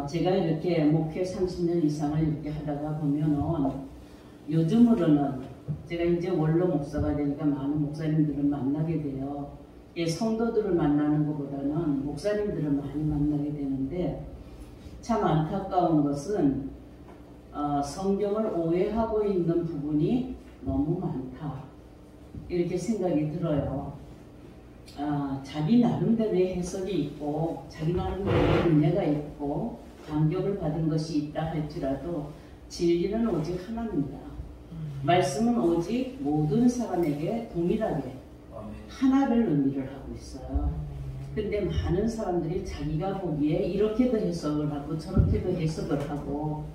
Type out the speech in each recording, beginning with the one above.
제가 이렇게 목회 30년 이상을 이렇게 하다가 보면은 요즘으로는 제가 이제 원로 목사가 되니까 많은 목사님들을 만나게 돼요. 성도들을 만나는 것보다는 목사님들을 많이 만나게 되는데 참 안타까운 것은 성경을 오해하고 있는 부분이 너무 많다. 이렇게 생각이 들어요. 자기 나름대로의 해석이 있고 자기 나름대로의 은혜가 있고 감격을 받은 것이 있다 할지라도 진리는 오직 하나입니다. 말씀은 오직 모든 사람에게 동일하게 하나를 의미를 하고 있어요. 근데 많은 사람들이 자기가 보기에 이렇게도 해석을 하고 저렇게도 해석을 하고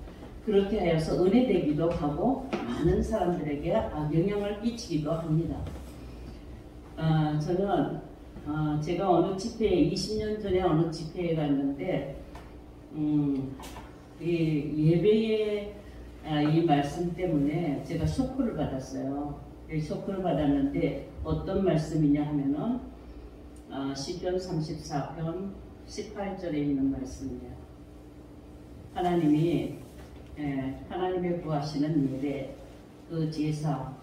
그렇게 하여서 은혜되기도 하고 많은 사람들에게 악영향을 끼치기도 합니다. 저는 제가 어느 집회에 20년 전에 어느 집회에 갔는데 이 예배의 이 말씀 때문에 제가 쇼크를 받았어요. 쇼크를 받았는데 어떤 말씀이냐 하면은 시편 34편 18절에 있는 말씀이에요. 하나님이 하나님의 구하시는 예배, 그 제사,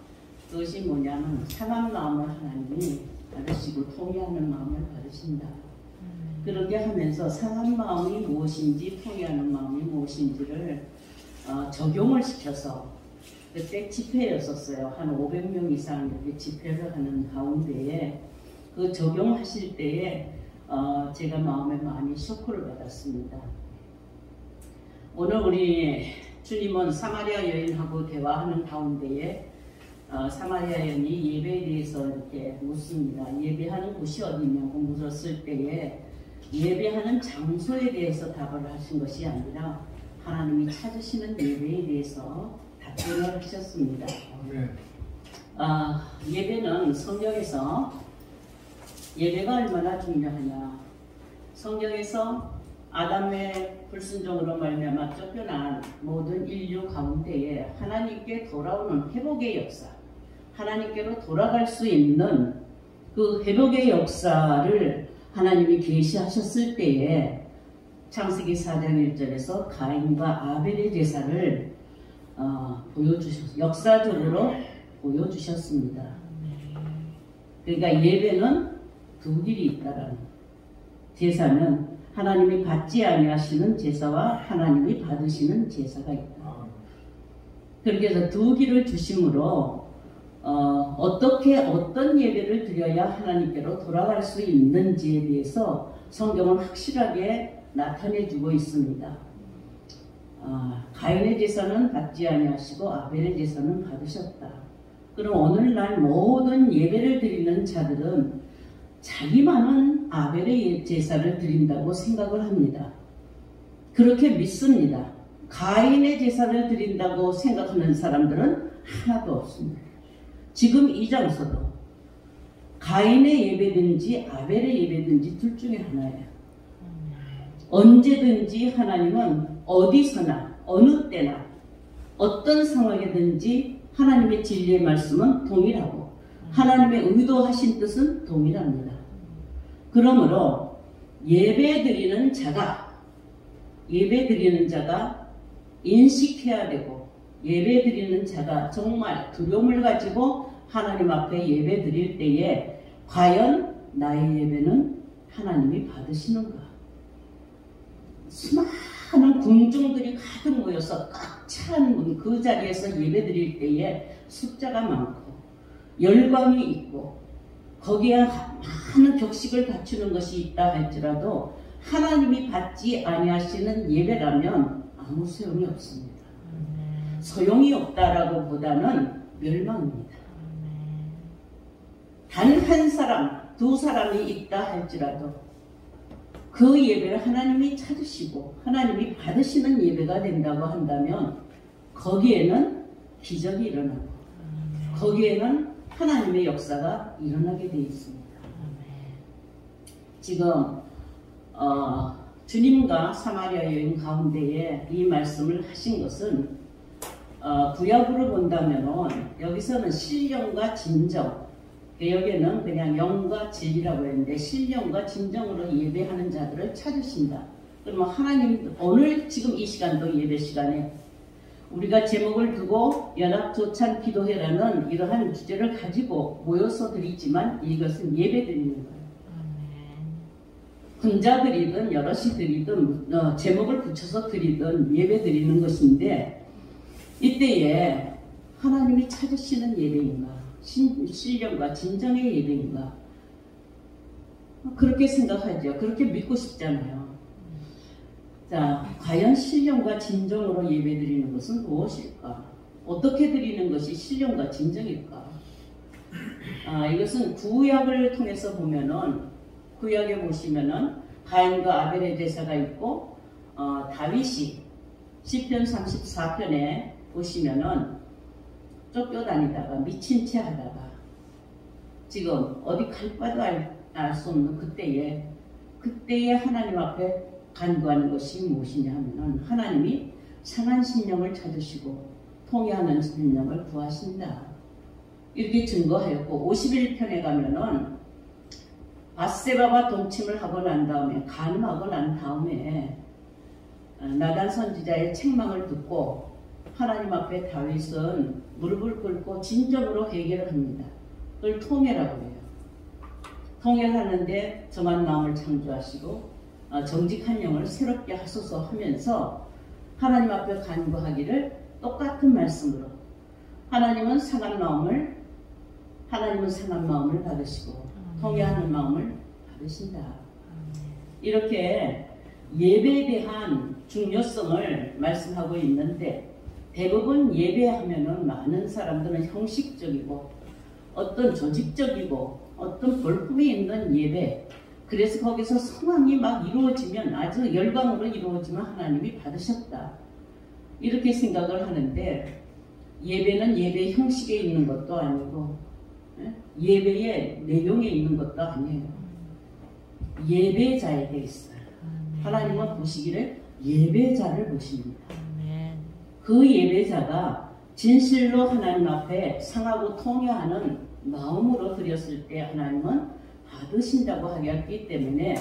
그것이 뭐냐면 상한 마음을 하나님이 받으시고 통회하는 마음을 받으신다. 그렇게 하면서 상한 마음이 무엇인지 통회하는 마음이 무엇인지를 적용을 시켜서 그때 집회였었어요. 한 500명 이상 이렇게 집회를 하는 가운데에 그 적용하실 때에 제가 마음에 많이 쇼크를 받았습니다. 오늘 우리 주님은 사마리아 여인하고 대화하는 가운데에 사마리아 여인이 예배에 대해서 이렇게 묻습니다. 예배하는 곳이 어디냐고 물었을 때에 예배하는 장소에 대해서 답을 하신 것이 아니라 하나님이 찾으시는 예배에 대해서 답변을 하셨습니다. 예배는 성경에서 예배가 얼마나 중요하냐. 성경에서 아담의 불순종으로 말미암아 쫓겨난 모든 인류 가운데에 하나님께 돌아오는 회복의 역사, 하나님께로 돌아갈 수 있는 그 회복의 역사를 하나님이 계시하셨을 때에 창세기 4장 1절에서 가인과 아벨의 제사를 역사적으로 보여주셨습니다. 그러니까 예배는 두 길이 있다라는, 제사는 하나님이 받지 아니하시는 제사와 하나님이 받으시는 제사가 있다. 그렇게 해서 두 길을 주심으로 어떻게 어떤 예배를 드려야 하나님께로 돌아갈 수 있는지에 대해서 성경은 확실하게 나타내주고 있습니다. 가인의 제사는 받지 아니하시고 아벨의 제사는 받으셨다. 그럼 오늘날 모든 예배를 드리는 자들은 자기만은 아벨의 제사를 드린다고 생각을 합니다. 그렇게 믿습니다. 가인의 제사를 드린다고 생각하는 사람들은 하나도 없습니다. 지금 이 장소도 가인의 예배든지 아벨의 예배든지 둘 중에 하나예요. 언제든지 하나님은 어디서나 어느 때나 어떤 상황이든지 하나님의 진리의 말씀은 동일하고 하나님의 의도하신 뜻은 동일합니다. 그러므로 예배드리는 자가 인식해야 되고 예배드리는 자가 정말 두려움을 가지고 하나님 앞에 예배드릴 때에 과연 나의 예배는 하나님이 받으시는가? 수많은 군중들이 가득 모여서 꽉 찬 그 자리에서 예배드릴 때에 숫자가 많고 열광이 있고 거기에 많은 격식을 갖추는 것이 있다 할지라도 하나님이 받지 아니하시는 예배라면 아무 소용이 없습니다. 소용이 없다라고 보다는 멸망입니다. 단 한 사람, 두 사람이 있다 할지라도 그 예배를 하나님이 찾으시고 하나님이 받으시는 예배가 된다고 한다면 거기에는 기적이 일어나고 거기에는 하나님의 역사가 일어나게 되어 있습니다. 지금 주님과 사마리아 여인 가운데에 이 말씀을 하신 것은 구약으로 본다면 여기서는 신령과 진정, 여기에는 그냥 영과 진리라고 했는데 신령과 진정으로 예배하는 자들을 찾으신다. 그러면 하나님 오늘 지금 이 시간도 예배 시간에 우리가 제목을 두고 연합조찬 기도회라는 이러한 주제를 가지고 모여서 드리지만 이것은 예배 드리는 거예요. 혼자드리든 여럿이 드리든 제목을 붙여서 드리든 예배 드리는 것인데 이때에 하나님이 찾으시는 예배인가 신령과 진정의 예배인가 그렇게 생각하죠. 그렇게 믿고 싶잖아요. 자, 과연 신령과 진정으로 예배 드리는 것은 무엇일까? 어떻게 드리는 것이 신령과 진정일까? 이것은 구약을 통해서 보면은 구약에 보시면은 가인과 아벨의 제사가 있고 다윗이 시편 34편에 보시면은 쫓겨다니다가 미친 채 하다가 지금 어디 갈 바도 알 수 없는 그때에 하나님 앞에 간구하는 것이 무엇이냐 하면은 하나님이 상한 심령을 찾으시고 통회하는 심령을 구하신다. 이렇게 증거하였고 51편에 가면은 바세바와 동침을 하고 난 다음에 간음하고 난 다음에 나단 선지자의 책망을 듣고 하나님 앞에 다윗은 무릎을 꿇고 진정으로 회개를 합니다. 그걸 통회라고 해요. 통회를 하는데 정한 마음을 창조하시고 정직한 영을 새롭게 하소서 하면서 하나님 앞에 간구하기를 똑같은 말씀으로 하나님은 상한 마음을 받으시고 통회하는 마음을 받으신다. 이렇게 예배에 대한 중요성을 말씀하고 있는데 대부분 예배하면은 많은 사람들은 형식적이고 어떤 조직적이고 어떤 볼품이 있는 예배 그래서 거기서 성황이 막 이루어지면 아주 열광으로 이루어지면 하나님이 받으셨다. 이렇게 생각을 하는데 예배는 예배 형식에 있는 것도 아니고 예배의 내용에 있는 것도 아니에요. 예배자에게 있어요. 하나님은 보시기를 예배자를 보십니다. 그 예배자가 진실로 하나님 앞에 상하고 통회하는 마음으로 드렸을 때 하나님은 받으신다고 하였기 때문에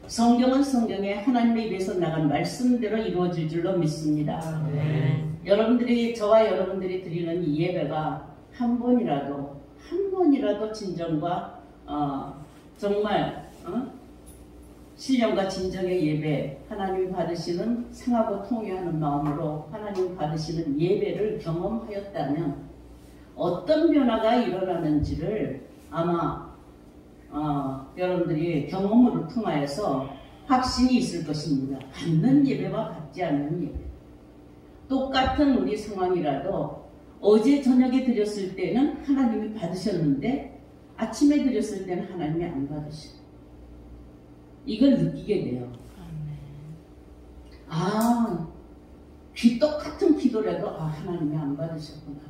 성경은 성경에 하나님의 입에서 나간 말씀대로 이루어질 줄로 믿습니다. 여러분들이 저와 여러분들이 드리는 이 예배가 한 번이라도 진정과 정말 신령과 진정의 예배 하나님이 받으시는 상하고 통회하는 마음으로 하나님이 받으시는 예배를 경험하였다면 어떤 변화가 일어나는지를 아마 여러분들이 경험을 통하여서 확신이 있을 것입니다. 받는 예배와 받지 않는 예배 똑같은 우리 상황이라도 어제 저녁에 드렸을 때는 하나님이 받으셨는데 아침에 드렸을 때는 하나님이 안 받으시고 이걸 느끼게 돼요. 똑같은 기도라도 하나님이 안 받으셨구나.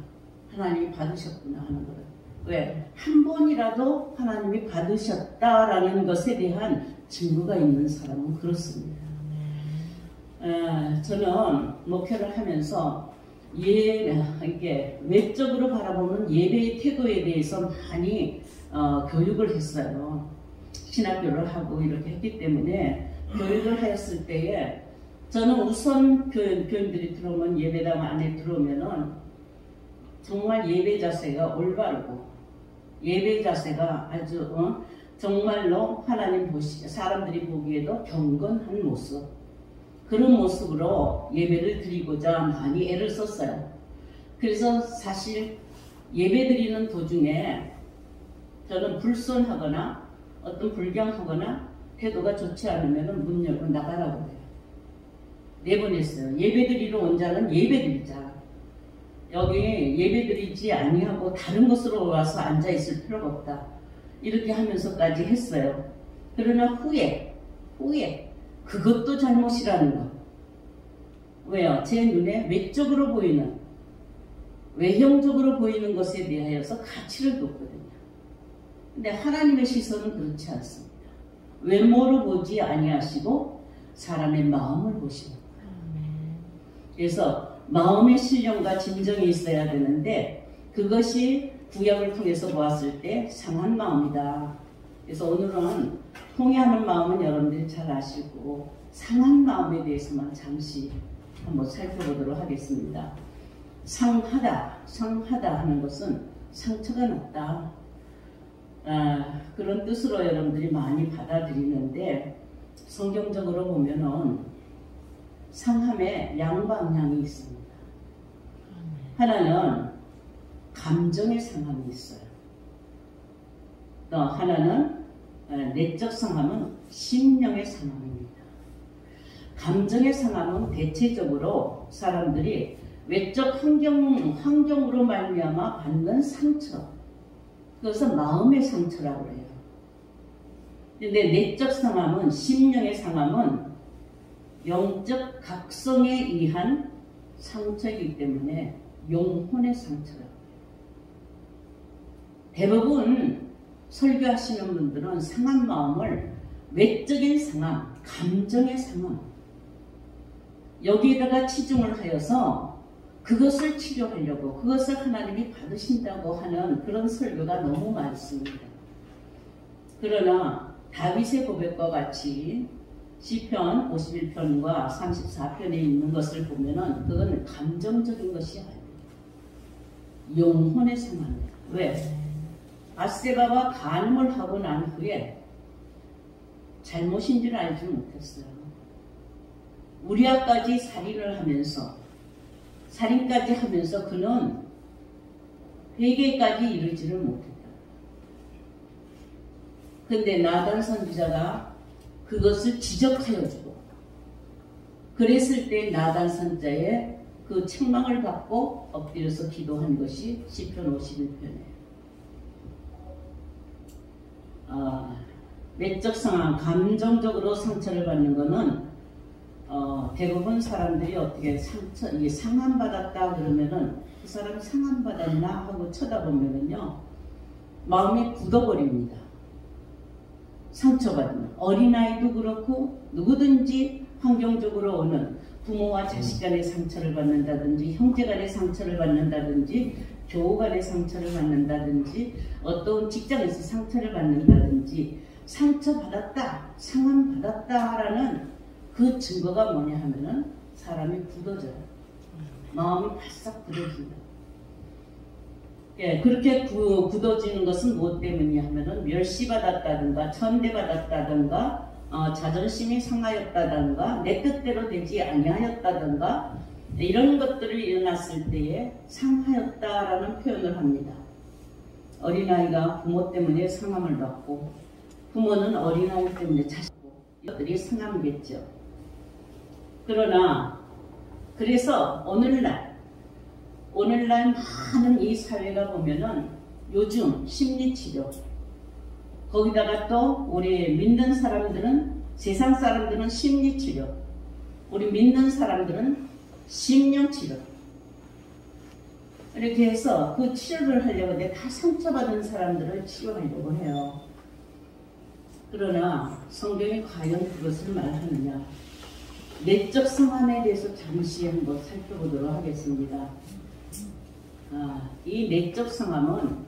하나님이 받으셨구나 하는 거예요. 왜? 한 번이라도 하나님이 받으셨다라는 것에 대한 증거가 있는 사람은 그렇습니다. 저는 목회를 하면서 이렇게 외적으로 바라보는 예배의 태도에 대해서 많이 교육을 했어요. 신학교를 하고 이렇게 했기 때문에 교육을 하였을 때에 저는 우선 교인들이 들어오면 예배당 안에 들어오면은 정말 예배 자세가 올바르고 예배 자세가 아주 정말로 하나님 사람들이 보기에도 경건한 모습 그런 모습으로 예배를 드리고자 많이 애를 썼어요. 그래서 사실 예배 드리는 도중에 저는 불손하거나 어떤 불경하거나 태도가 좋지 않으면 문 열고 나가라고 해요. 내보냈어요. 예배 드리러 온 자는 예배 드리자. 여기 예배 드리지 아니하고 다른 곳으로 와서 앉아 있을 필요가 없다. 이렇게 하면서까지 했어요. 그러나 후에 그것도 잘못이라는 것. 왜요? 제 눈에 외적으로 보이는 외형적으로 보이는 것에 대하여서 가치를 뒀거든요. 근데 하나님의 시선은 그렇지 않습니다. 외모로 보지 아니하시고 사람의 마음을 보시는 거예요. 그래서 마음의 신령과 진정이 있어야 되는데 그것이 구약을 통해서 보았을 때 상한 마음이다. 그래서 오늘은 통회하는 마음은 여러분들이 잘 아시고 상한 마음에 대해서만 잠시 한번 살펴보도록 하겠습니다. 상하다 하는 것은 상처가 났다. 그런 뜻으로 여러분들이 많이 받아들이는데 성경적으로 보면은 상함에 양방향이 있습니다. 하나는 감정의 상함이 있어요. 또 하나는 내적 상함은 심령의 상함입니다. 감정의 상함은 대체적으로 사람들이 외적 환경으로 말미암아 받는 상처, 그것은 마음의 상처라고 해요. 근데 내적 상함은, 심령의 상함은 영적 각성에 의한 상처이기 때문에 영혼의 상처라고 해요. 대부분 설교하시는 분들은 상한 마음을 외적인 상함, 감정의 상함, 여기에다가 치중을 하여서 그것을 치료하려고, 그것을 하나님이 받으신다고 하는 그런 설교가 너무 많습니다. 그러나 다윗의 고백과 같이 시편 51편과 34편에 있는 것을 보면은 그건 감정적인 것이 아니에요. 영혼의 상함이에요. 왜? 밧세바가 간음을 하고 난 후에 잘못인 줄 알지 못했어요. 우리아까지 살인까지 하면서 그는 회개까지 이르지를 못했다. 근데 나단 선지자가 그것을 지적하여 주고, 그랬을 때 나단 선지자의 그 책망을 받고 엎드려서 기도한 것이 시편 51편이에요. 내적 상황, 감정적으로 상처를 받는 것은 대부분 사람들이 어떻게 이게 상함받았다 그러면은 그 사람 상함받았나 하고 쳐다보면은요, 마음이 굳어버립니다. 상처받으면. 어린아이도 그렇고 누구든지 환경적으로 오는 부모와 자식 간의 상처를 받는다든지, 형제 간의 상처를 받는다든지, 교우 간의 상처를 받는다든지, 어떤 직장에서 상처를 받는다든지, 상처받았다, 상함받았다라는 그 증거가 뭐냐 하면은 사람이 굳어져요. 마음이 바싹 굳어진다. 예, 그렇게 굳어지는 것은 무엇 때문이냐 하면은 멸시받았다든가 천대받았다든가 자존심이 상하였다든가 내 뜻대로 되지 아니하였다든가 이런 것들을 일어났을 때에 상하였다라는 표현을 합니다. 어린아이가 부모 때문에 상함을 받고 부모는 어린아이 때문에 자식고, 이것들이 상함이겠죠. 그러나 그래서 오늘날 많은 이 사회가 보면은 요즘 심리치료, 거기다가 또 우리 믿는 사람들은, 세상 사람들은 심리치료, 우리 믿는 사람들은 심령치료, 이렇게 해서 그 치료를 하려고 하는데 다 상처받은 사람들을 치료하려고 해요. 그러나 성경이 과연 그것을 말하느냐? 내적 상함에 대해서 잠시 한번 살펴보도록 하겠습니다. 이 내적 상함은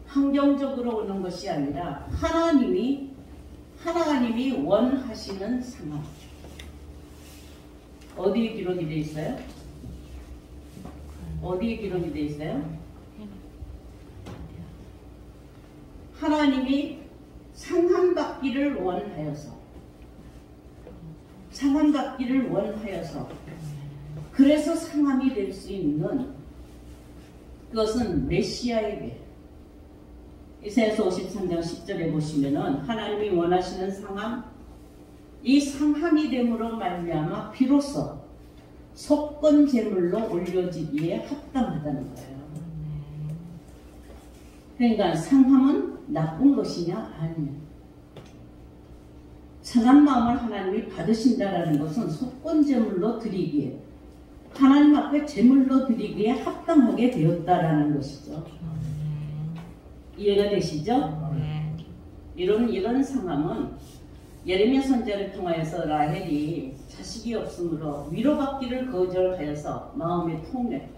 환경적으로 오는 것이 아니라 하나님이 원하시는 상함. 어디에 기록이 되어 있어요? 어디에 기록이 되어 있어요? 하나님이 상함받기를 원하여서 그래서 상함이 될 수 있는 그것은 메시아에게, 이사야서 53장 10절에 보시면은 하나님이 원하시는 상함, 이 상함이 됨으로 말미암아 비로소 속건 제물로 올려지기에 합당하다는 거예요. 그러니까 상함은 나쁜 것이냐? 아니에요. 상한 마음을 하나님이 받으신다라는 것은 속건 제물로 드리기에, 하나님 앞에 제물로 드리기에 합당하게 되었다라는 것이죠. 이해가 되시죠? 이런 상함은 예레미야 선지자를 통하여서 라헬이 자식이 없으므로 위로받기를 거절하여서 마음의 통에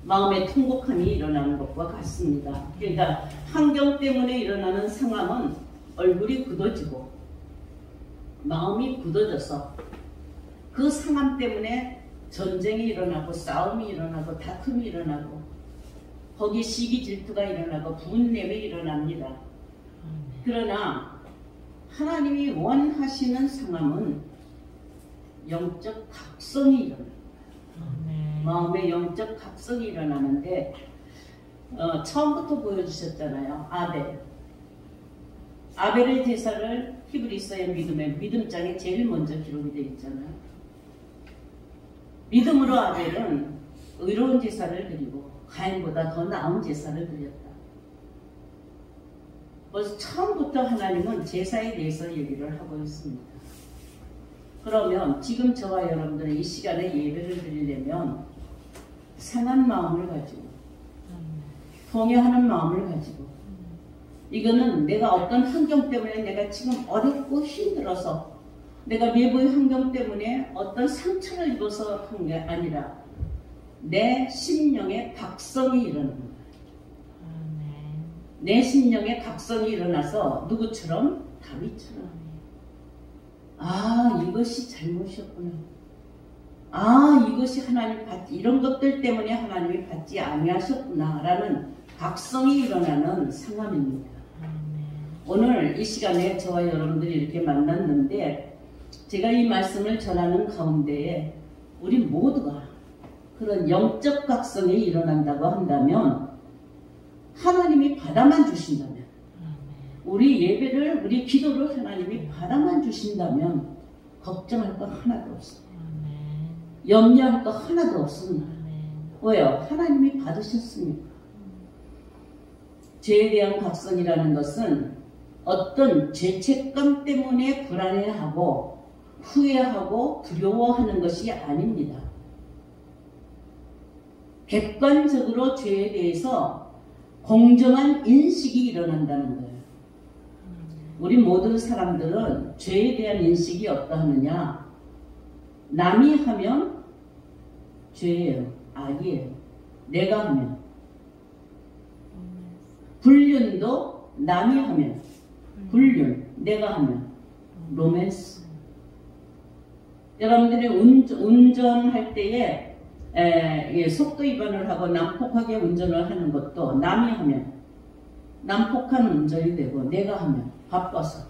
마음의 통곡함이 일어나는 것과 같습니다. 그러니까 환경 때문에 일어나는 상함은 얼굴이 굳어지고 마음이 굳어져서 그 상함 때문에 전쟁이 일어나고 싸움이 일어나고 다툼이 일어나고 거기에 시기 질투가 일어나고 분냄이 일어납니다. 그러나 하나님이 원하시는 상함은 영적 각성이 일어납니다. 마음의 영적 각성이 일어나는데 처음부터 보여주셨잖아요. 아벨의 제사를 히브리서의 믿음장에 제일 먼저 기록이 되어 있잖아요. 믿음으로 아벨은 의로운 제사를 드리고 가인보다 더 나은 제사를 드렸다. 그래서 처음부터 하나님은 제사에 대해서 얘기를 하고 있습니다. 그러면 지금 저와 여러분들은 이 시간에 예배를 드리려면 상한 마음을 가지고 동요하는 마음을 가지고 이거는 내가 어떤 환경 때문에 내가 지금 어렵고 힘들어서 내가 외부의 환경 때문에 어떤 상처를 입어서 한 게 아니라 내 심령의 각성이 일어나는 거예요. 내 심령의 각성이 일어나서 누구처럼? 다윗처럼. 아, 이것이 잘못이었구나. 아, 이것이 하나님 받지, 이런 것들 때문에 하나님이 받지 아니하셨구나 라는 각성이 일어나는 상함입니다. 오늘 이 시간에 저와 여러분들이 이렇게 만났는데 제가 이 말씀을 전하는 가운데에 우리 모두가 그런 영적 각성이 일어난다고 한다면 하나님이 받아만 주신다면 우리 예배를 우리 기도를 하나님이 받아만 주신다면 걱정할 거 하나도 없어. 염려할 거 하나도 없습니다. 왜요? 하나님이 받으셨으니까. 죄에 대한 각성이라는 것은 어떤 죄책감 때문에 불안해하고 후회하고 두려워하는 것이 아닙니다. 객관적으로 죄에 대해서 공정한 인식이 일어난다는 거예요. 우리 모든 사람들은 죄에 대한 인식이 어떠하느냐? 남이 하면 죄예요. 악이에요. 내가 하면. 불륜도 남이 하면 불륜, 내가 하면 로맨스. 여러분들이 운전할 때에 속도 위반을 하고 난폭하게 운전을 하는 것도 남이 하면 난폭한 운전이 되고 내가 하면 바빠서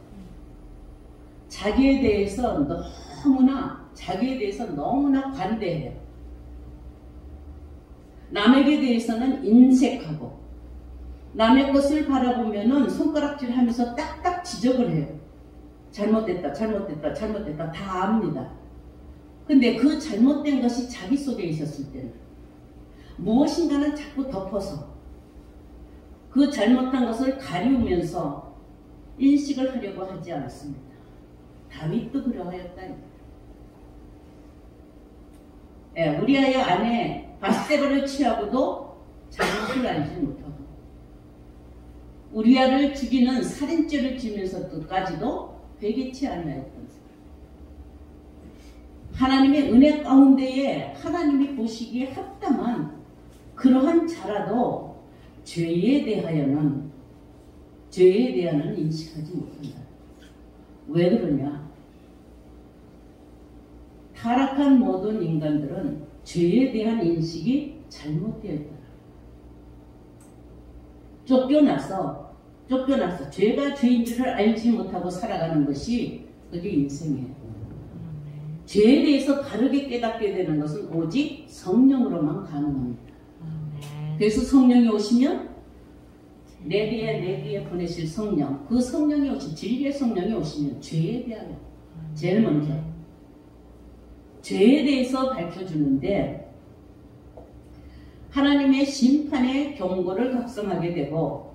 자기에 대해서 너무나 관대해요. 남에게 대해서는 인색하고 남의 것을 바라보면은 손가락질 하면서 딱딱 지적을 해요. 잘못됐다, 잘못됐다, 잘못됐다 다 압니다. 근데 그 잘못된 것이 자기 속에 있었을 때는 무엇인가는 자꾸 덮어서 그 잘못한 것을 가리우면서 인식을 하려고 하지 않았습니다. 다윗도 그러하였다니까. 우리아의 아내 바세바를 취하고도 잘못을 알지 못하고 우리아를 죽이는 살인죄를 지면서까지도 회개치 아니하였던 사람. 하나님의 은혜 가운데에 하나님이 보시기에 합당한 그러한 자라도 죄에 대하여는 인식하지 못한다. 왜 그러냐? 타락한 모든 인간들은 죄에 대한 인식이 잘못되어 있다. 쫓겨나서 죄가 죄인지를 알지 못하고 살아가는 것이 그게 인생이에요. 죄에 대해서 바르게 깨닫게 되는 것은 오직 성령으로만 가능합니다. 그래서 성령이 오시면 내 뒤에 보내실 성령, 그 성령이 오신 진리의 성령이 오시면 죄에 대하여 제일 먼저 죄에 대해서 밝혀주는데 하나님의 심판의 경고를 각성하게 되고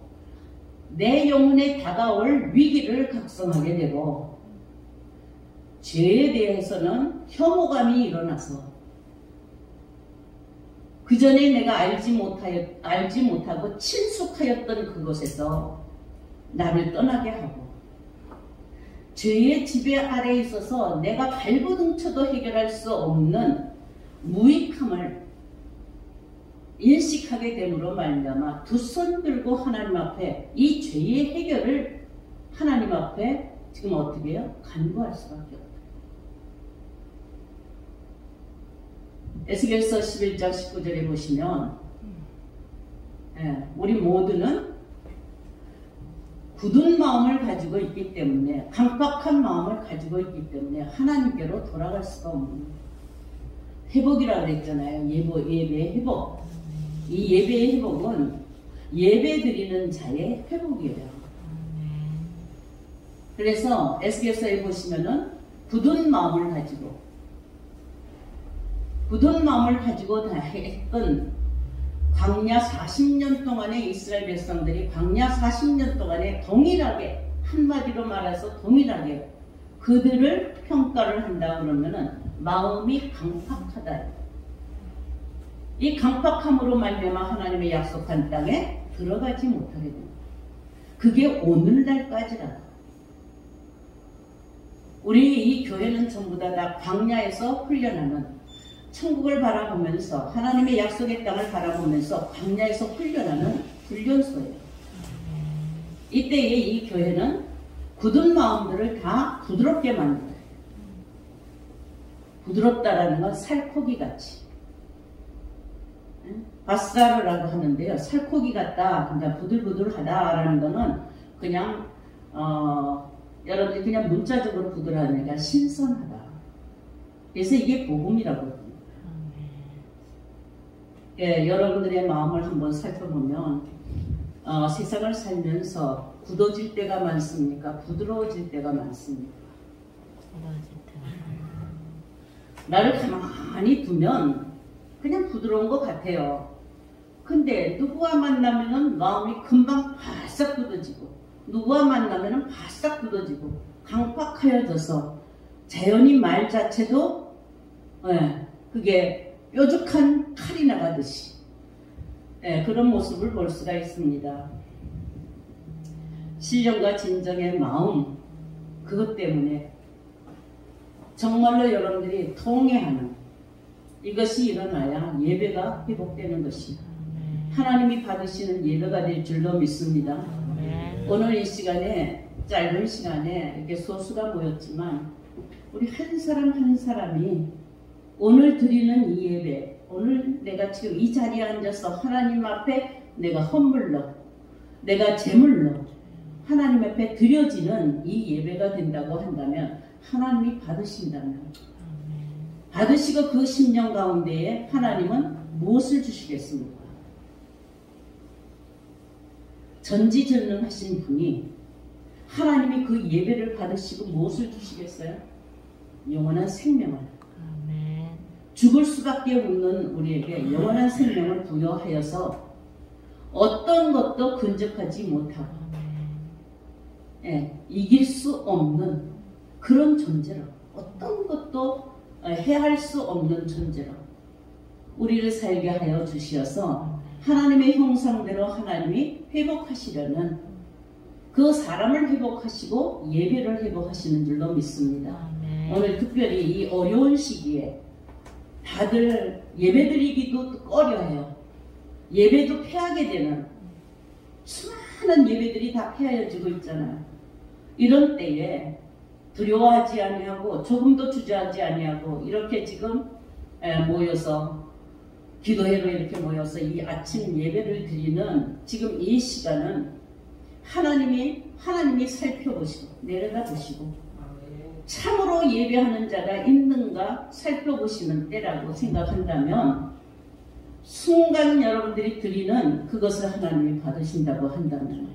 내 영혼에 다가올 위기를 각성하게 되고 죄에 대해서는 혐오감이 일어나서 그 전에 내가 알지 못하고 친숙하였던 그곳에서 나를 떠나게 하고 죄의 지배 아래에 있어서 내가 발버둥 쳐도 해결할 수 없는 무익함을 인식하게 됨으로 말미암아 두 손 들고 하나님 앞에 이 죄의 해결을 하나님 앞에 지금 어떻게 해요? 간구할 수밖에 없어요. 에스겔서 11장 19절에 보시면 우리 모두는 굳은 마음을 가지고 있기 때문에, 강팍한 마음을 가지고 있기 때문에 하나님께로 돌아갈 수가 없는 회복이라고 그랬잖아요. 예배의 회복. 이 예배의 회복은 예배 드리는 자의 회복이에요. 그래서 에스겔서에 보시면은 굳은 마음을 가지고 다 했던 광야 40년 동안의 이스라엘 백성들이 광야 40년 동안에 동일하게, 한마디로 말해서 동일하게 그들을 평가를 한다 그러면은 마음이 강팍하다. 이 강팍함으로 말미암아 하나님의 약속한 땅에 들어가지 못하게 됩니다. 그게 오늘날까지라도. 우리 이 교회는 전부 다 광야에서 훈련하는, 천국을 바라보면서 하나님의 약속의 땅을 바라보면서 광야에서 훈련하는 훈련소예요. 이때에 이 교회는 굳은 마음들을 다 부드럽게 만들어요. 부드럽다라는 건 살코기 같이. 바사르라고 하는데요. 살코기 같다, 그러니까 부들부들하다라는 거는 그냥 여러분들이 그냥 문자적으로 부드러우니까 신선하다. 그래서 이게 복음이라고 합니다. 예, 여러분들의 마음을 한번 살펴보면 세상을 살면서 굳어질 때가 많습니까? 부드러워질 때가 많습니까? 나를 가만히 두면 그냥 부드러운 것 같아요. 근데 누구와 만나면은 마음이 금방 바싹 굳어지고, 누구와 만나면은 바싹 굳어지고 강팍하여져서 자연히 말 자체도 그게 뾰족한 칼이 나가듯이 그런 모습을 볼 수가 있습니다. 신령과 진정의 마음, 그것 때문에 정말로 여러분들이 통회하는 이것이 일어나야 예배가 회복되는 것이 하나님이 받으시는 예배가 될 줄로 믿습니다. 오늘 이 시간에, 짧은 시간에 이렇게 소수가 모였지만 우리 한 사람 한 사람이 오늘 드리는 이 예배, 오늘 내가 지금 이 자리에 앉아서 하나님 앞에 내가 헌물로, 내가 제물로 하나님 앞에 드려지는 이 예배가 된다고 한다면, 하나님이 받으신다면, 받으시고 그 심령 가운데에 하나님은 무엇을 주시겠습니까? 전지전능하신 분이 하나님이 그 예배를 받으시고 무엇을 주시겠어요? 영원한 생명을, 죽을 수밖에 없는 우리에게 영원한 생명을 부여하여서 어떤 것도 근접하지 못하고 이길 수 없는 그런 존재로, 어떤 것도 해할 수 없는 존재로 우리를 살게 하여 주시어서 하나님의 형상대로 하나님이 회복하시려는, 그 사람을 회복하시고 예배를 회복하시는 줄로 믿습니다. 오늘 특별히 이 어려운 시기에 다들 예배드리기도 꺼려해요. 예배도 패하게 되는 수많은 예배들이 다 패하여지고 있잖아요. 이런 때에 두려워하지 아니하고 조금도 주저하지 아니하고 이렇게 지금 모여서 기도회로 이렇게 모여서 이 아침 예배를 드리는 지금 이 시간은 하나님이 살펴보시고 내려다 보시고 참으로 예배하는 자가 있는가 살펴보시는 때라고 생각한다면, 순간 여러분들이 드리는 그것을 하나님이 받으신다고 한다면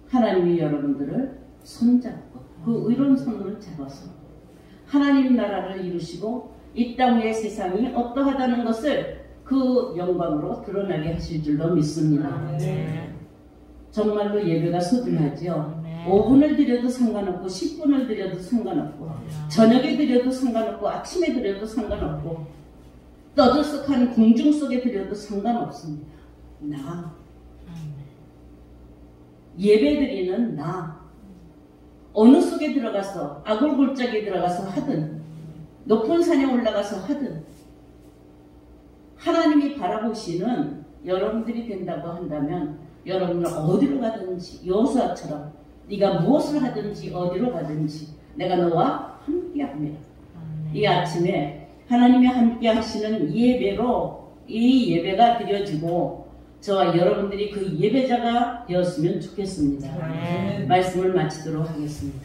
하나님이 여러분들을 손잡고 그 의로운 손으로 잡아서 하나님 나라를 이루시고 이 땅의 세상이 어떠하다는 것을 그 영광으로 드러나게 하실 줄로 믿습니다. 정말로 예배가 소중하죠. 5분을 드려도 상관없고 10분을 드려도 상관없고 저녁에 드려도 상관없고 아침에 드려도 상관없고 떠들썩한 궁중 속에 드려도 상관없습니다. 나, 예배드리는 나, 어느 속에 들어가서 아골골짜기에 들어가서 하든 높은 산에 올라가서 하든 하나님이 바라보시는 여러분들이 된다고 한다면 여러분은 어디로 가든지 여호수아처럼 네가 무엇을 하든지 어디로 가든지 내가 너와 함께합니다. 이 아침에 하나님이 함께 하시는 예배로 이 예배가 드려지고 저와 여러분들이 그 예배자가 되었으면 좋겠습니다. 말씀을 마치도록 하겠습니다.